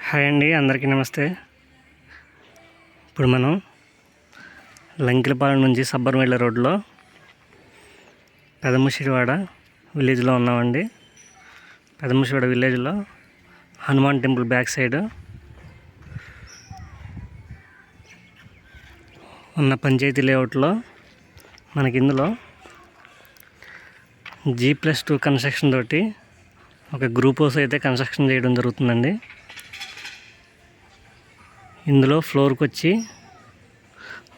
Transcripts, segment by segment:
Hi అండి, అందరికీ నమస్తే. ఇప్పుడు మనం లంకిలపాలెం నుంచి సబ్బర్ వెళ్ళే రోడ్లో పెదముషిడివాడ విలేజ్లో ఉన్నామండి. పెదముషిడివాడ విలేజ్లో హనుమాన్ టెంపుల్ బ్యాక్ సైడ్ ఉన్న పంచాయతీ లేఅవుట్లో మనకి ఇందులో G+2 కన్స్ట్రక్షన్ తోటి ఒక గ్రూప్ హౌస్ అయితే కన్స్ట్రక్షన్ చేయడం జరుగుతుందండి. ఇందులో ఫ్లోర్కి వచ్చి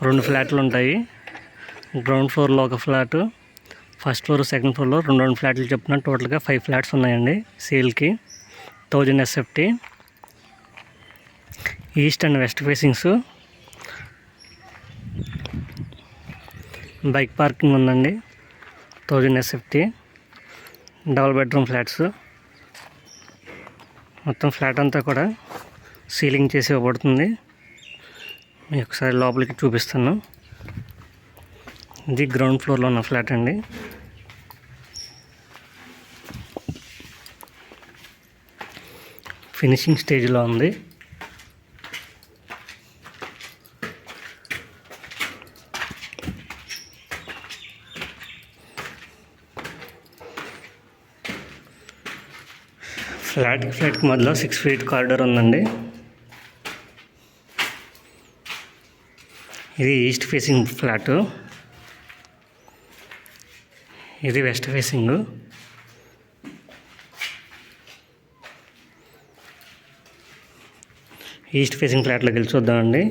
2 ఫ్లాట్లు ఉంటాయి. గ్రౌండ్ ఫ్లోర్లో ఒక ఫ్లాటు, ఫస్ట్ ఫ్లోర్ సెకండ్ ఫ్లోర్లో 2 ఫ్లాట్లు చొప్పున టోటల్గా 5 ఫ్లాట్స్ ఉన్నాయండి సేల్కి. 1000 SFT. East and west facings. Bike parking ఉందండి. 1000 SFT. Double bedroom flats. మొత్తం ఫ్లాట్ అంతా కూడా సీలింగ్ చేసి ఇవ్వబడుతుంది. మీకు ఒకసారి లోపలికి చూపిస్తాను. ఇది గ్రౌండ్ ఫ్లోర్లో ఉన్న ఫ్లాట్ అండి. ఫినిషింగ్ స్టేజ్లో ఉంది. ఫ్లాట్కి మధ్యలో 6 feet కారిడార్ ఉందండి. ఇది ఈస్ట్ ఫేసింగ్ ఫ్లాటు, ఇది వెస్ట్ ఫేసింగ్. ఈస్ట్ ఫేసింగ్ ఫ్లాట్లోకి వెళ్ళి చూద్దామండి.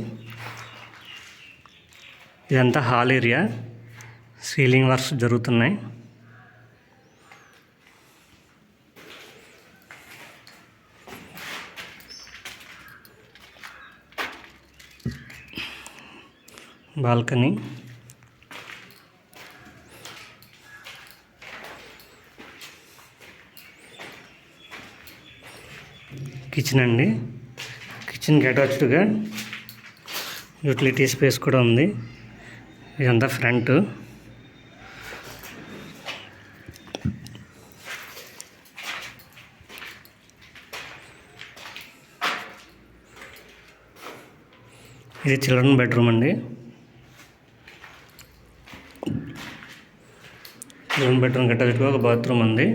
ఇదంతా హాల్ ఏరియా, సీలింగ్ వర్క్స్ జరుగుతున్నాయి. బాల్కనీ, కిచెన్ అండి. కిచెన్కి అటాచ్డ్గా యూటిలిటీ స్పేస్ కూడా ఉంది. ఇదంతా ఫ్రంట్. ఇది చిల్డ్రన్ బెడ్రూమ్ అండి. చిల్డ్రన్ బెడ్రూమ్ అటాచ్డ్గా ఒక బాత్రూమ్ ఉంది.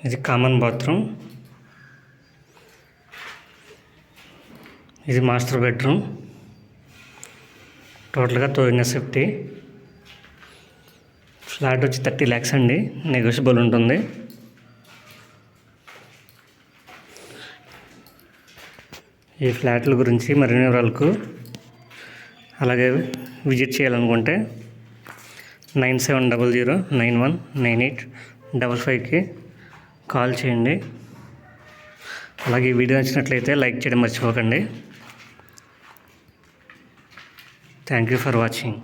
ఇది కామన్ బాత్రూమ్. ఇది మాస్టర్ బెడ్రూమ్. టోటల్గా 1000 SFT. ఫ్లాట్ వచ్చి 30 lakhs అండి, నెగోషియబుల్ ఉంటుంది. ఈ ఫ్లాట్ల గురించి మరిన్ని వివరాలకు అలాగే విజిట్ చేయాలనుకుంటే 9700919855కి కాల్ చేయండి. అలాగే ఈ వీడియో నచ్చినట్లయితే లైక్ చేయడం మర్చిపోకండి. Thank you for watching.